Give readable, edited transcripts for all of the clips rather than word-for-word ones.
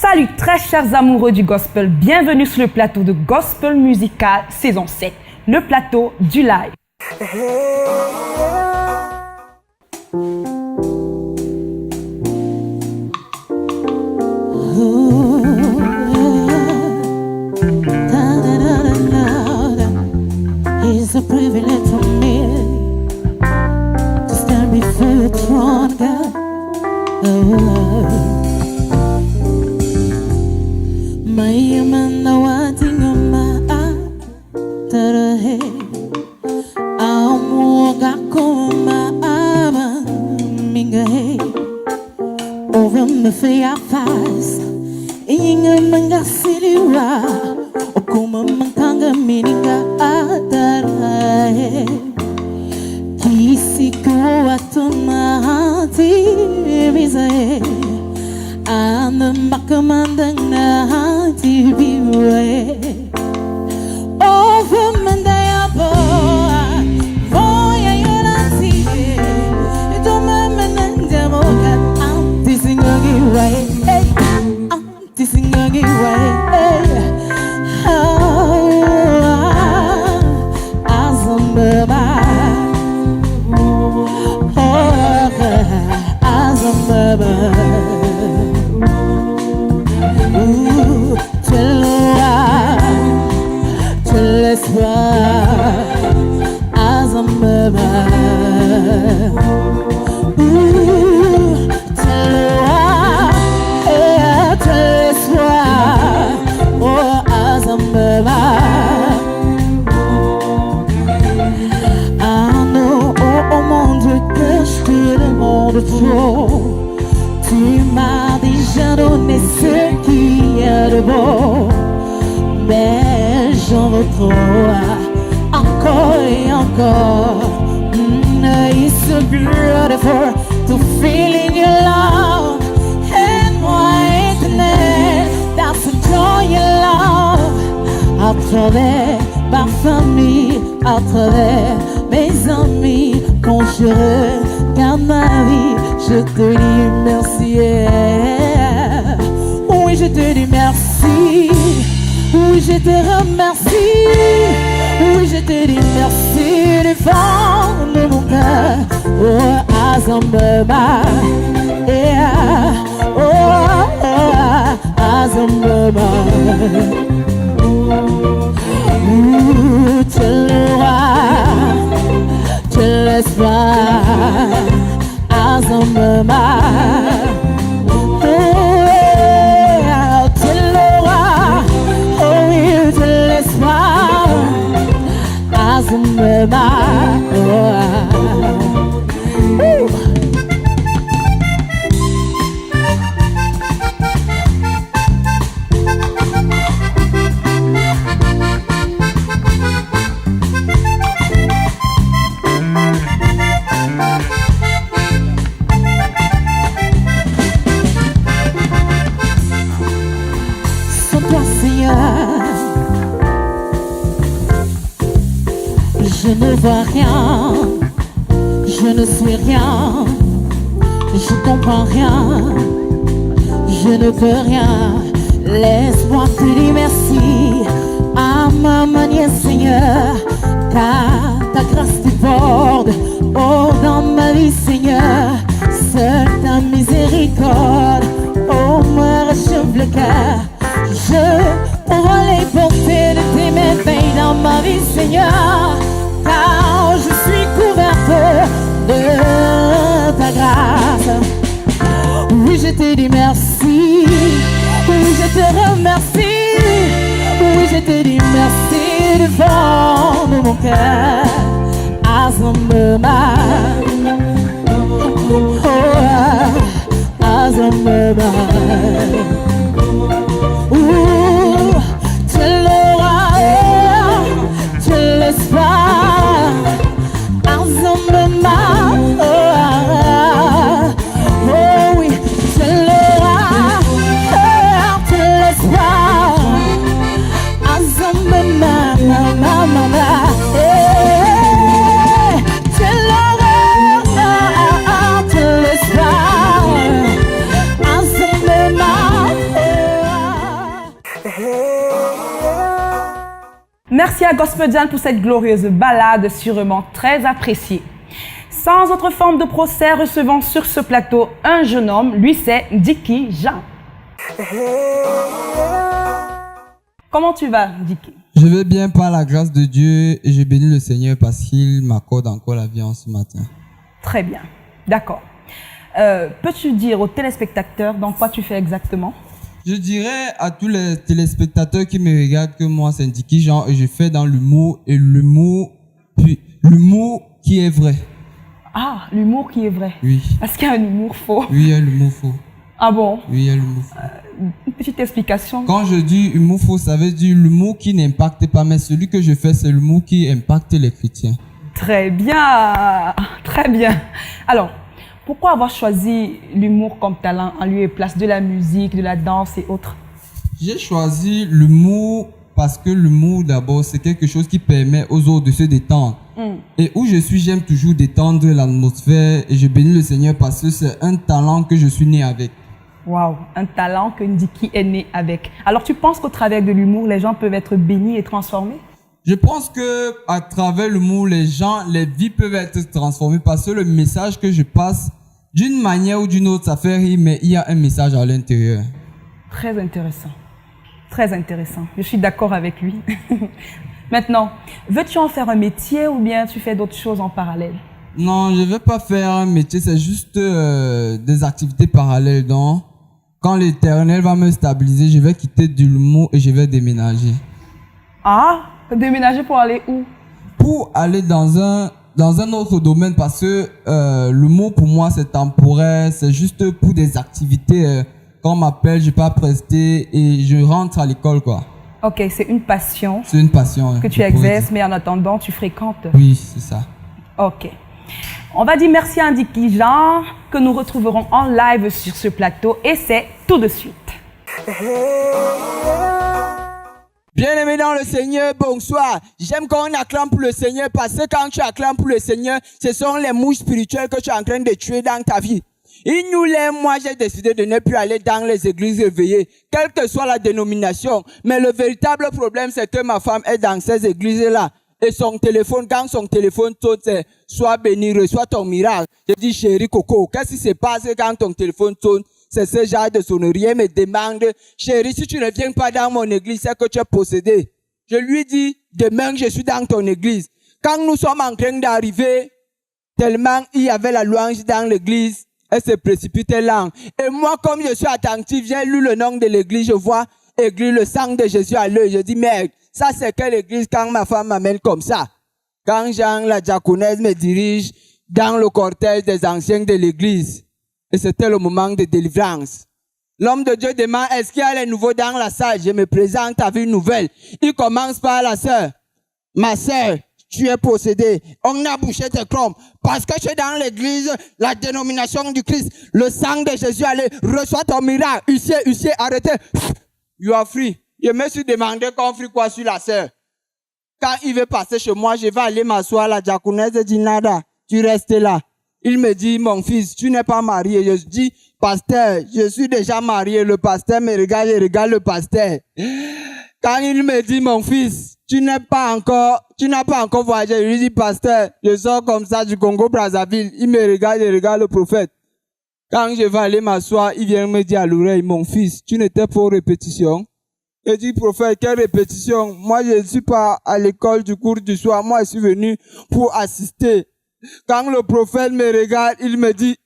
Salut très chers amoureux du gospel, bienvenue sur le plateau de Gospel Musical saison 7, le plateau du live. It's a privilege for me to stand before your throne, God. My man, the one thing on my head, I'm walking my arm, minga hey, over my face, inga manga siliwa, okuma manganga mininga atara. Kisiko atomati misae, anda makamandang na tibiwe. Over mandaya boa, voya yonanti, itoma mananja moga, anti singogi way, anti singogi way. Azamba. Tu l'espoir as un bébé. Tu l'espoir as un bébé. Ah non, oh mon Dieu, que je te demande trop. Tu m'as déjà donné ce qu'il y a de beau, mais j'en veux trop, encore et encore. It's so beautiful to feel in your love, and my internet, that's a joy in love. À travers ma famille, à travers mes amis, quand je regarde ma vie, je te dis merci. Oui, je te dis merci. Oui, je te remercie. Oui, je te dis merci du fond de mon cœur. Oh, Azambeba. Yeah. Oh, Azambeba. Tu le vois, tu l'espoir. Azambeba. Tu le vois, oh oui, tu l'espoir. Azambeba. Je ne vois rien, je ne suis rien, je comprends rien, je ne peux rien. Laisse-moi te dire merci à ma manière, Seigneur, car ta grâce déborde, oh, dans ma vie, Seigneur. Seule ta miséricorde, oh, me réchauffe le cœur. Je pourrais les porter de tes merveilles dans ma vie, Seigneur, car je suis couverte de ta grâce. Oui, je te dis merci. Oui, je te remercie. Oui, je te dis merci du fond de mon cœur. Azambeba. Oh, Azambeba. Tu l'auras, tu l'espoir. Azambeba. Oh oui, tu l'auras, tu l'espoir. Azambeba, tu l'auras, tu l'espoir. Azambeba. Merci à Gospel Jan pour cette glorieuse ballade sûrement très appréciée. Sans autre forme de procès, recevant sur ce plateau un jeune homme, lui c'est Dicky Jean. Comment tu vas, Dicky? Je vais bien par la grâce de Dieu et je bénis le Seigneur parce qu'il m'accorde encore la vie en ce matin. Très bien, d'accord. Peux-tu dire aux téléspectateurs dans quoi tu fais exactement? Je dirais à tous les téléspectateurs qui me regardent que moi c'est Dicky Jean et je fais dans l'humour et l'humour qui est vrai. Ah, l'humour qui est vrai. Oui. Est-ce qu'il y a un humour faux? Oui, il y a l'humour faux. Ah bon? Oui, il y a l'humour faux. Une petite explication. Quand je dis humour faux, ça veut dire l'humour qui n'impacte pas, mais celui que je fais, c'est l'humour qui impacte les chrétiens. Très bien, très bien. Alors, pourquoi avoir choisi l'humour comme talent en lieu et place de la musique, de la danse et autres? J'ai choisi l'humour parce que l'humour, d'abord, c'est quelque chose qui permet aux autres de se détendre. Et où je suis, j'aime toujours détendre l'atmosphère et je bénis le Seigneur parce que c'est un talent que je suis né avec. Waouh, un talent que Dicky est né avec. Alors, tu penses qu'au travers de l'humour, les gens peuvent être bénis et transformés? Je pense que à travers l'humour, les vies peuvent être transformées parce que le message que je passe, d'une manière ou d'une autre, ça fait rire, mais il y a un message à l'intérieur. Très intéressant. Très intéressant. Je suis d'accord avec lui. Maintenant, veux-tu en faire un métier ou bien tu fais d'autres choses en parallèle? Non, je ne vais pas faire un métier, c'est juste des activités parallèles. Donc, quand l'Éternel va me stabiliser, je vais quitter de l'humour et je vais déménager. Ah, déménager pour aller où? Pour aller dans un autre domaine parce que l'humour pour moi c'est temporaire, c'est juste pour des activités. Quand on m'appelle, je peux pas prester et je rentre à l'école quoi. Ok, c'est une passion. C'est une passion. Que tu exerces, mais en attendant, tu fréquentes. Oui, c'est ça. Ok. On va dire merci à Dicky Jean, que nous retrouverons en live sur ce plateau, et c'est tout de suite. Bien-aimés dans le Seigneur, bonsoir. J'aime quand on acclame pour le Seigneur parce que quand tu acclames pour le Seigneur, ce sont les mouches spirituelles que tu es en train de tuer dans ta vie. Il nous l'aime, moi j'ai décidé de ne plus aller dans les églises réveillées, quelle que soit la dénomination. Mais le véritable problème, c'est que ma femme est dans ces églises-là. Et son téléphone, quand son téléphone sonne, c'est sois béni, reçois ton miracle. Je dis, chérie Coco, qu'est-ce qui se passe quand ton téléphone sonne? C'est ce genre de sonnerie. Elle me demande, chérie, si tu ne viens pas dans mon église, c'est que tu es possédé. Je lui dis, demain je suis dans ton église. Quand nous sommes en train d'arriver, tellement il y avait la louange dans l'église, elle se précipitait là. Et moi, comme je suis attentif, j'ai lu le nom de l'église, je vois église, le sang de Jésus à l'œil. Je dis, merde, ça c'est quelle église quand ma femme m'amène comme ça? Quand Jean, la diaconesse, me dirige dans le cortège des anciens de l'église. Et c'était le moment de délivrance. L'homme de Dieu demande, est-ce qu'il y a les nouveaux dans la salle? Je me présente avec une nouvelle. Il commence par la sœur. Ma sœur, tu es possédée. On a bouché tes crocs. Parce que tu es dans l'église, la dénomination du Christ. Le sang de Jésus, allez, reçois ton miracle. Huissier, arrêtez. You are free. Je me suis demandé qu'on fait quoi sur la sœur. Quand il veut passer chez moi, je vais aller m'asseoir. La diaconesse dit nada. Tu restes là. Il me dit, mon fils, tu n'es pas marié. Je dis, pasteur, je suis déjà marié. Le pasteur me regarde, je regarde le pasteur. Quand il me dit, mon fils, tu n'as pas encore voyagé. Je lui dis, pasteur, je sors comme ça du Congo-Brazzaville. Il me regarde, je regarde le prophète. Quand je vais aller m'asseoir, il vient me dire à l'oreille, mon fils, tu n'étais pas aux répétitions. Je dis, prophète, quelle répétition? Moi, je ne suis pas à l'école du cours du soir. Moi, je suis venu pour assister. Quand le prophète me regarde, il me dit,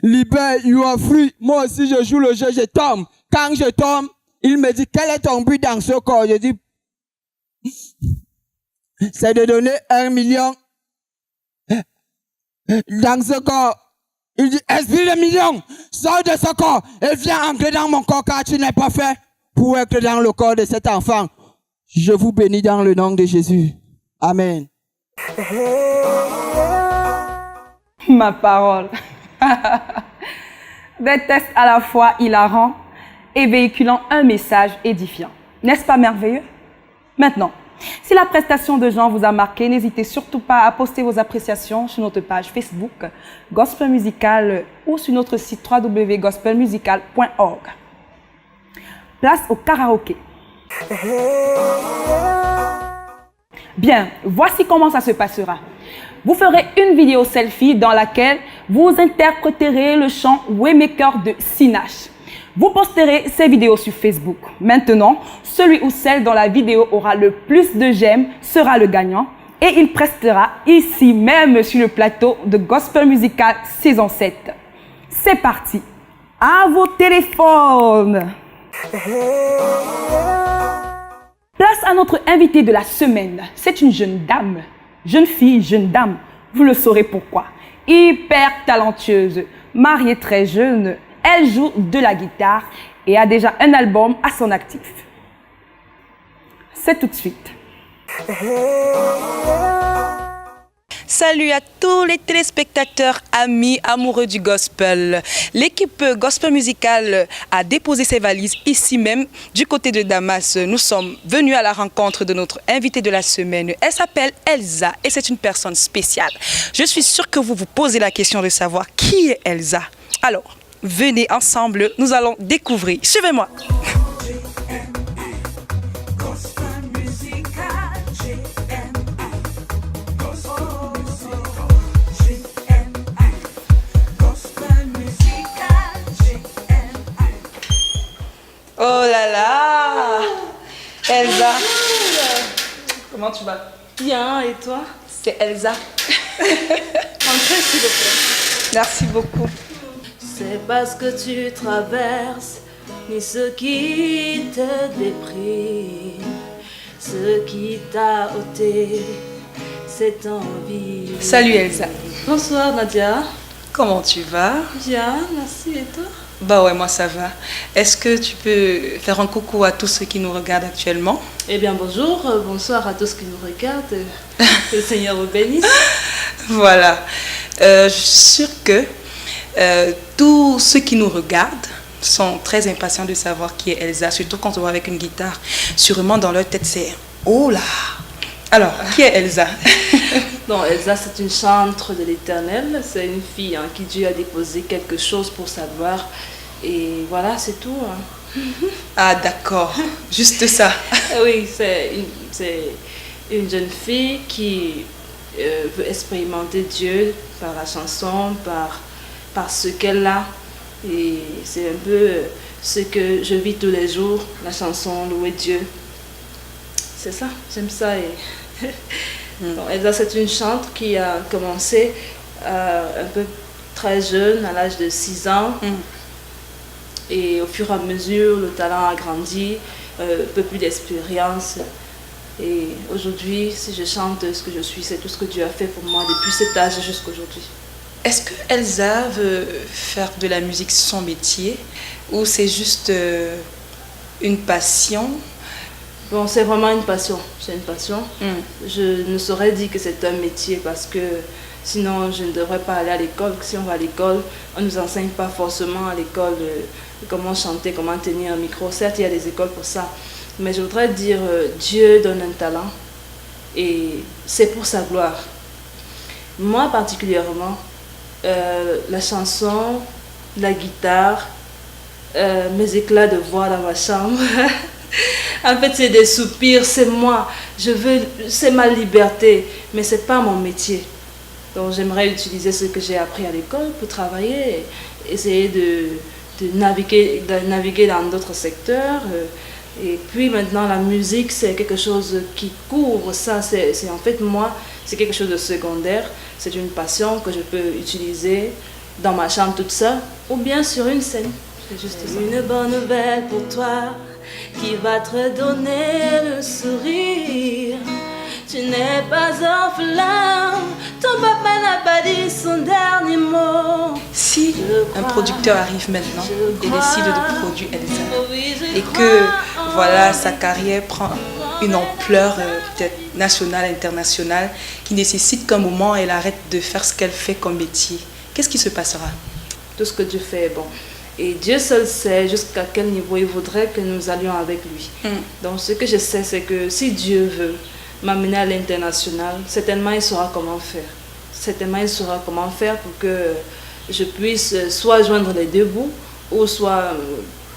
libère, you are free. Moi aussi, je joue le jeu, je tombe. Quand je tombe, il me dit, quel est ton but dans ce corps? Je dis, c'est de donner 1 million dans ce corps. Il dit, esprit de million, sors de ce corps et viens entrer dans mon corps car tu n'es pas fait pour être dans le corps de cet enfant. Je vous bénis dans le nom de Jésus. Amen. Ma parole. Des tests à la fois hilarants et véhiculant un message édifiant. N'est-ce pas merveilleux? Maintenant, si la prestation de Jean vous a marqué, n'hésitez surtout pas à poster vos appréciations sur notre page Facebook Gospel Musical ou sur notre site www.gospelmusical.org. Place au karaoké. Bien, voici comment ça se passera. Vous ferez une vidéo selfie dans laquelle vous interpréterez le chant Waymaker de Sinach. Vous posterez ces vidéos sur Facebook. Maintenant, celui ou celle dont la vidéo aura le plus de j'aime sera le gagnant et il prestera ici même sur le plateau de Gospel Musical saison 7. C'est parti. À vos téléphones. Place à notre invitée de la semaine. C'est une jeune dame. Jeune fille, jeune dame. Vous le saurez pourquoi. Hyper talentueuse. Mariée très jeune. Elle joue de la guitare et a déjà un album à son actif. C'est tout de suite. Salut à tous les téléspectateurs, amis, amoureux du gospel. L'équipe Gospel Musical a déposé ses valises ici même, du côté de Damas. Nous sommes venus à la rencontre de notre invitée de la semaine. Elle s'appelle Elsa et c'est une personne spéciale. Je suis sûre que vous vous posez la question de savoir qui est Elsa. Alors, venez ensemble, nous allons découvrir. Suivez-moi. Oh là là, Elsa. Comment tu vas? Bien, et toi? C'est Elsa. Entrez s'il vous plaît. Merci beaucoup. C'est parce que tu traverses, ni ce qui te déprime, ce qui t'a ôté cette envie. Salut Elsa. Bonsoir Nadia. Comment tu vas? Bien, merci, et toi? Bah ouais, moi ça va. Est-ce que tu peux faire un coucou à tous ceux qui nous regardent actuellement? Eh bien bonjour, bonsoir à tous qui nous regardent. Que le Seigneur vous bénisse. Voilà. Je suis sûre que tous ceux qui nous regardent sont très impatients de savoir qui est Elsa, surtout quand on voit avec une guitare. Sûrement dans leur tête c'est « Oh là !» Alors, qui est Elsa? Non, Elsa, c'est une chantre de l'Éternel. C'est une fille qui Dieu a déposé quelque chose pour sa gloire. Et voilà, c'est tout. Ah d'accord, juste ça. Oui, c'est une jeune fille qui veut expérimenter Dieu par la chanson, par ce qu'elle a. Et c'est un peu ce que je vis tous les jours, la chanson, louer Dieu. C'est ça, j'aime ça. Et donc, Elsa, c'est une chantre qui a commencé un peu très jeune, à l'âge de 6 ans. Et au fur et à mesure, le talent a grandi, un peu plus d'expérience. Et aujourd'hui, si je chante ce que je suis, c'est tout ce que Dieu a fait pour moi depuis cet âge jusqu'à aujourd'hui. Est-ce que Elsa veut faire de la musique son métier ou c'est juste une passion? Bon, c'est vraiment une passion. C'est une passion. Je ne saurais dire que c'est un métier parce que sinon je ne devrais pas aller à l'école. Si on va à l'école, on ne nous enseigne pas forcément à l'école comment chanter, comment tenir un micro. Certes, il y a des écoles pour ça. Mais je voudrais dire, Dieu donne un talent et c'est pour sa gloire. Moi particulièrement, la chanson, la guitare, mes éclats de voix dans ma chambre... En fait, c'est des soupirs, c'est moi. C'est ma liberté, mais c'est pas mon métier. Donc, j'aimerais utiliser ce que j'ai appris à l'école pour travailler, essayer de naviguer dans d'autres secteurs. Et puis maintenant, la musique, c'est quelque chose qui couvre ça. C'est en fait moi, c'est quelque chose de secondaire. C'est une passion que je peux utiliser dans ma chambre toute seule ou bien sur une scène. C'est juste ça. Une bonne nouvelle pour toi qui va te donner le sourire. Tu n'es pas orphelin, ton papa n'a pas dit son dernier mot. Si un producteur arrive maintenant et décide de produire Elsa et que voilà, sa carrière prend une ampleur peut-être nationale, internationale, qui nécessite qu'un moment elle arrête de faire ce qu'elle fait comme métier, qu'est-ce qui se passera? Tout ce que Dieu fait est bon. Et Dieu seul sait jusqu'à quel niveau il voudrait que nous allions avec lui. Donc ce que je sais, c'est que si Dieu veut m'amener à l'international, certainement il saura comment faire. Certainement il saura comment faire pour que je puisse soit joindre les deux bouts, ou soit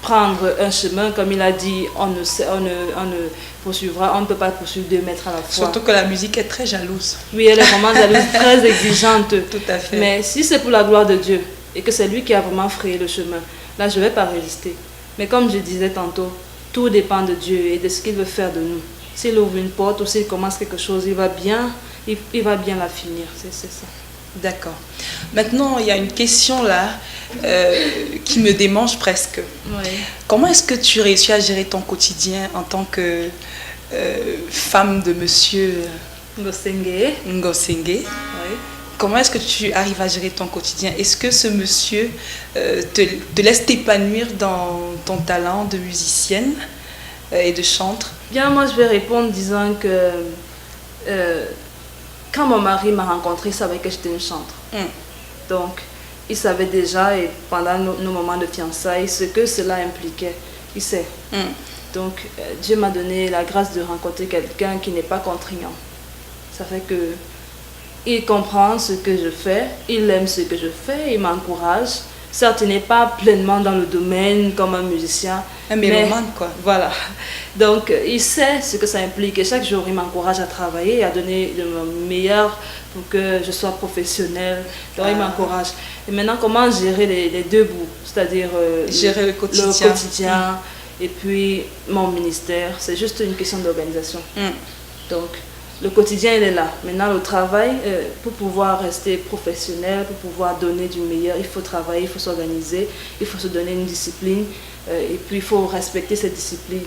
prendre un chemin, comme il a dit, on ne poursuivra, on ne peut pas poursuivre 2 mètres à la fois. Surtout que la musique est très jalouse. Oui, elle est vraiment jalouse, très exigeante. Tout à fait. Mais si c'est pour la gloire de Dieu et que c'est lui qui a vraiment frayé le chemin, là, je ne vais pas résister. Mais comme je disais tantôt, tout dépend de Dieu et de ce qu'il veut faire de nous. S'il ouvre une porte ou s'il commence quelque chose, il va bien la finir. C'est ça. D'accord. Maintenant, il y a une question là qui me démange presque. Oui. Comment est-ce que tu réussis à gérer ton quotidien en tant que femme de monsieur Ngosenge. Ngosenge? Oui. Comment est-ce que tu arrives à gérer ton quotidien? Est-ce que ce monsieur te laisse t'épanouir dans ton talent de musicienne et de chantre? Bien, moi, je vais répondre disant que quand mon mari m'a rencontrée, il savait que j'étais une chantre. Donc, il savait déjà, et pendant nos moments de fiançailles, ce que cela impliquait. Il sait. Donc, Dieu m'a donné la grâce de rencontrer quelqu'un qui n'est pas contraignant. Ça fait que il comprend ce que je fais, il aime ce que je fais, il m'encourage. Certes, il n'est pas pleinement dans le domaine comme un musicien. Un mélomane, quoi. Voilà. Donc, il sait ce que ça implique. Et chaque jour, il m'encourage à travailler et à donner de mon meilleur pour que je sois professionnelle. Donc, il m'encourage. Et maintenant, comment gérer les 2 bouts? C'est-à-dire gérer le quotidien. Et puis mon ministère. C'est juste une question d'organisation. Donc, le quotidien, il est là. Maintenant, le travail, pour pouvoir rester professionnel, pour pouvoir donner du meilleur, il faut travailler, il faut s'organiser, il faut se donner une discipline, et puis il faut respecter cette discipline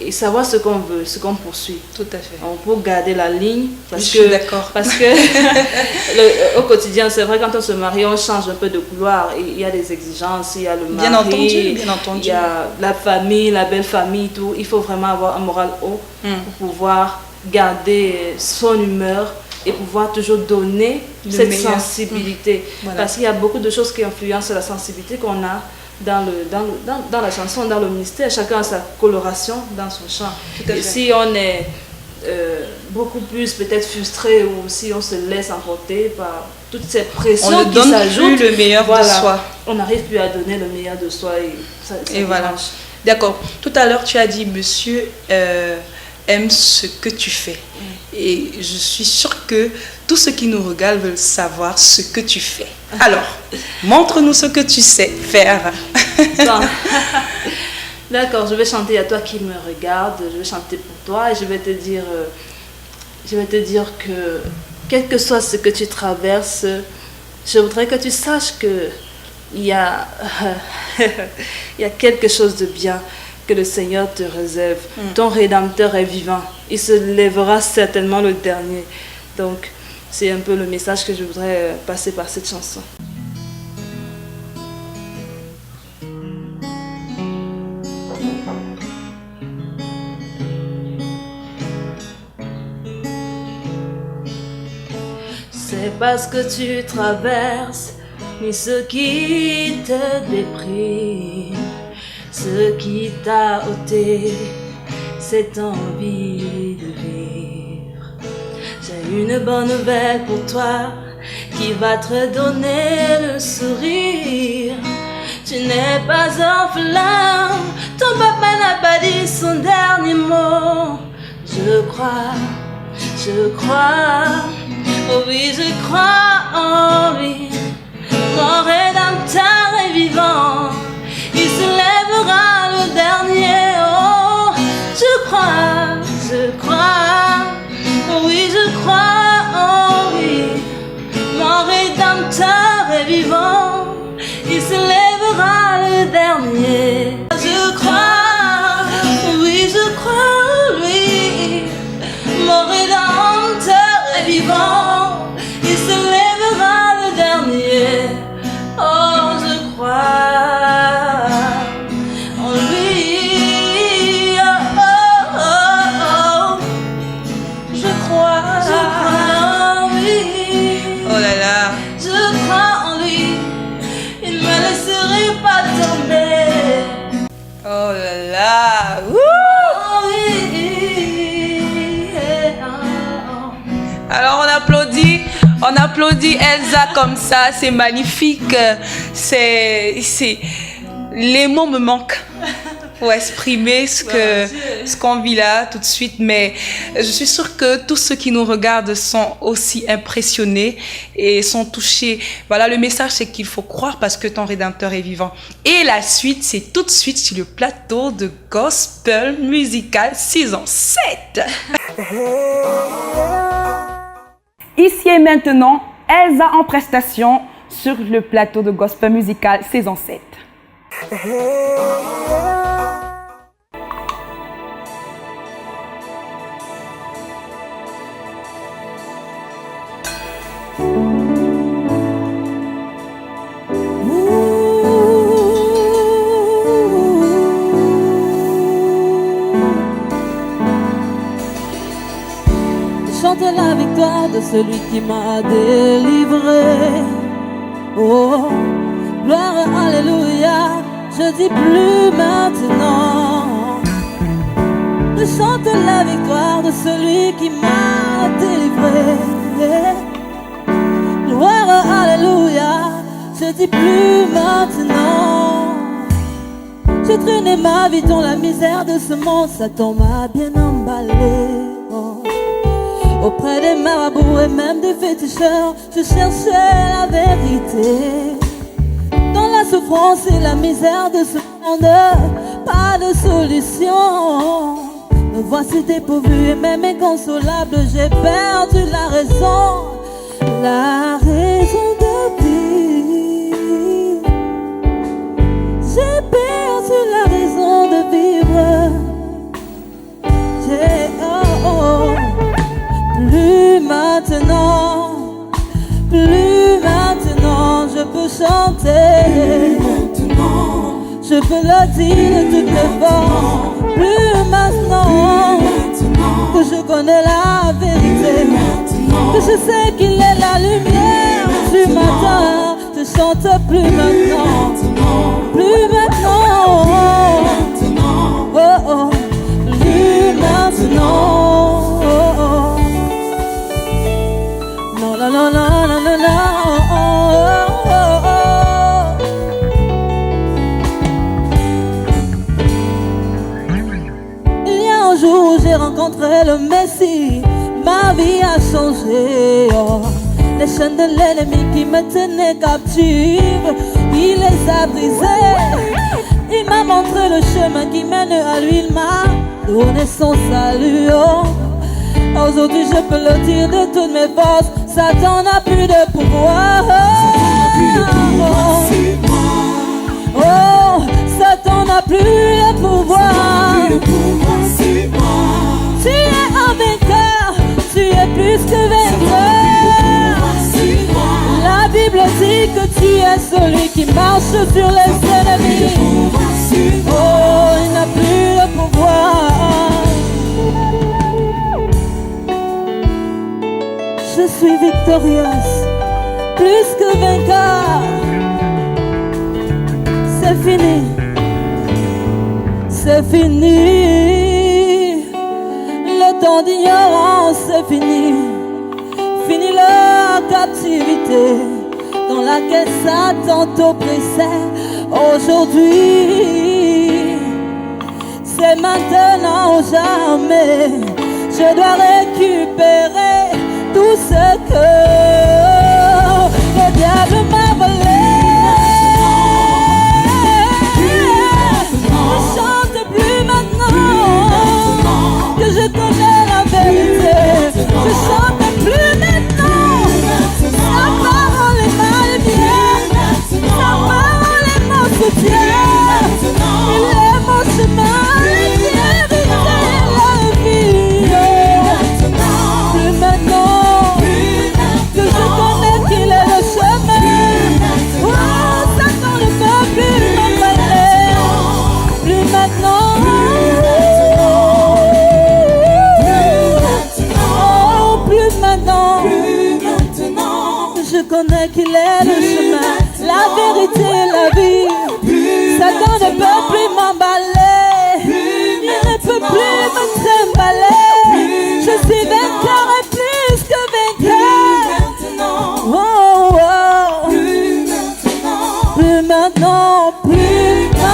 et savoir ce qu'on veut, ce qu'on poursuit. Tout à fait. On peut garder la ligne. Je suis d'accord. Parce que au quotidien, c'est vrai, quand on se marie, on change un peu de couloir. Il y a des exigences, il y a le mari, bien entendu. Il y a la famille, la belle famille, tout. Il faut vraiment avoir un moral haut pour pouvoir garder son humeur et pouvoir toujours donner cette sensibilité. Voilà. Parce qu'il y a beaucoup de choses qui influencent la sensibilité qu'on a dans la chanson, dans le ministère. Chacun a sa coloration dans son chant. Et si on est beaucoup plus peut-être frustré ou si on se laisse emporter par toutes ces pressions qui s'ajoutent, on ne donne plus le meilleur de soi. On n'arrive plus à donner le meilleur de soi et ça voilà. D'accord. Tout à l'heure, tu as dit monsieur aime ce que tu fais. Et je suis sûre que tous ceux qui nous regardent veulent savoir ce que tu fais. Alors, montre-nous ce que tu sais faire. D'accord, je vais chanter à toi qui me regarde, je vais chanter pour toi et je vais te dire que quel que soit ce que tu traverses, je voudrais que tu saches que il y a quelque chose de bien que le Seigneur te réserve. Ton Rédempteur est vivant. Il se lèvera certainement le dernier. Donc, c'est un peu le message que je voudrais passer par cette chanson. C'est parce que tu traverses, ni ce qui te déprime, ce qui t'a ôté cette envie de vivre. J'ai une bonne nouvelle pour toi qui va te donner le sourire. Tu n'es pas orphelin, ton papa n'a pas dit son dernier mot. Je crois, oh oui, je crois en lui. Mon Rédempteur est vivant, il se lèvera le dernier. Oh, je crois, oh oui, je crois en lui. Mon Rédempteur est vivant, il se lèvera le dernier. Je crois, oui, je crois en lui. Mon Rédempteur est vivant, il se lèvera le dernier. Oh, je crois en lui. Oh, oh, oh, oh. Je crois en lui. Oh là là. Je crois en lui. Il ne me laisserait pas tomber. Oh là là. Wouh. Oh, oui. Alors on applaudit Elsa comme ça, c'est magnifique. C'est Les mots me manquent pour exprimer ce qu'on vit là tout de suite, mais je suis sûre que tous ceux qui nous regardent sont aussi impressionnés et sont touchés. Voilà, le message, c'est qu'il faut croire parce que ton Rédempteur est vivant. Et la suite, c'est tout de suite sur le plateau de Gospel Musical saison 7. Ici et maintenant, Elsa en prestation sur le plateau de Gospel Musical saison 7. Chante la victoire de celui qui m'a délivré. Oh, gloire, alléluia, je dis plus maintenant. Je chante la victoire de celui qui m'a délivré. Gloire, alléluia, je dis plus maintenant. J'ai traîné ma vie dans la misère de ce monde, Satan m'a bien emballé. Oh. Auprès des marabouts et même des féticheurs, je cherchais la vérité. Dans la souffrance et la misère de ce monde, pas de solution. Me voici dépourvu et même inconsolable, j'ai perdu la raison de vivre. J'ai perdu la raison de vivre. Plus maintenant, je peux chanter. Je peux le dire de toutes les forces. Plus maintenant que je connais la vérité, que je sais qu'il est la lumière du matin. Je chante plus maintenant, plus maintenant. Oh, oh, plus maintenant. Oh, oh. Non, non, non, non, non, non, non. Oh, oh, oh. Il y a un jour où j'ai rencontré le Messie, ma vie a changé. Oh. Les chaînes de l'ennemi qui me tenaient captive, il les a brisées. Il m'a montré le chemin qui mène à lui, il m'a donné son salut. Oh. Aujourd'hui je peux le dire de toutes mes forces, Satan n'a plus de pouvoir. Oh, Satan n'a plus de pouvoir. Tu es un vainqueur, tu es plus que vainqueur. La Bible dit que tu es celui qui marche sur les ennemis. Oh, il n'a plus de pouvoir. Je suis victorieuse, plus que vainqueur. C'est fini, c'est fini. Le temps d'ignorance, c'est fini. Fini la captivité dans laquelle Satan t'oppressait. Aujourd'hui, c'est maintenant ou jamais. Je dois récupérer tout ce que le diable m'a volé. Je chante plus maintenant que je connais la vérité. Je chante plus maintenant. Sa parole est ma lumière, sa parole est mon soutien. Il est mon chemin, la vérité, la vie. Plus maintenant que je connais qu'il est le chemin. Oh, Satan ne peut plus m'emballer. Plus maintenant. Oh, plus maintenant. Je connais qu'il est le chemin, la vérité, la vie. Satan ne peut plus m'emballer. Il ne peut plus me trimballer. Je suis vainqueur et plus que vainqueur. Oh, oh. Plus maintenant, plus maintenant.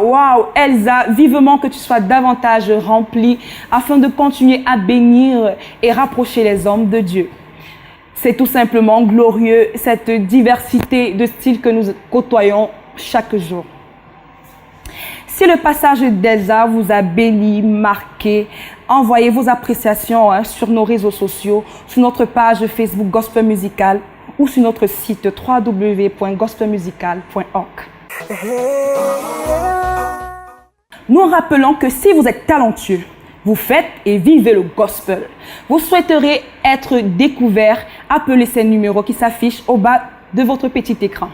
waouh, Elsa, vivement que tu sois davantage remplie afin de continuer à bénir et rapprocher les hommes de Dieu. C'est tout simplement glorieux, cette diversité de styles que nous côtoyons chaque jour. Si le passage d'Elsa vous a béni, marqué, envoyez vos appréciations sur nos réseaux sociaux, sur notre page Facebook Gospel Musical ou sur notre site www.gospelmusical.org. Nous rappelons que si vous êtes talentueux, vous faites et vivez le gospel, vous souhaiterez être découvert, appelez ces numéros qui s'affichent au bas de votre petit écran.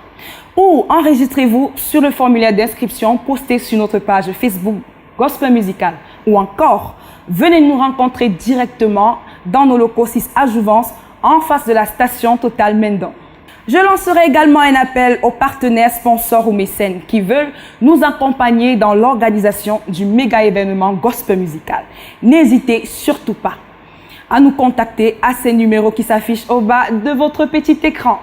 Ou enregistrez-vous sur le formulaire d'inscription posté sur notre page Facebook Gospel Musical. Ou encore, venez nous rencontrer directement dans nos locaux 6 à Jouvence, en face de la station Total Mendon. Je lancerai également un appel aux partenaires, sponsors ou mécènes qui veulent nous accompagner dans l'organisation du méga événement Gospel Musical. N'hésitez surtout pas à nous contacter à ces numéros qui s'affichent au bas de votre petit écran.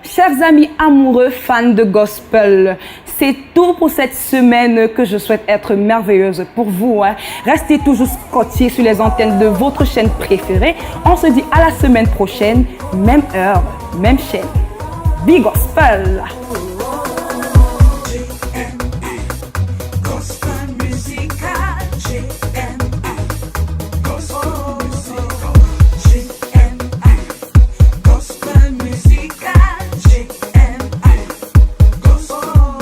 Chers amis amoureux, fans de gospel, c'est tout pour cette semaine que je souhaite être merveilleuse pour vous. Restez toujours scotchés sur les antennes de votre chaîne préférée. On se dit à la semaine prochaine, même heure, même chaîne. Big Gospel!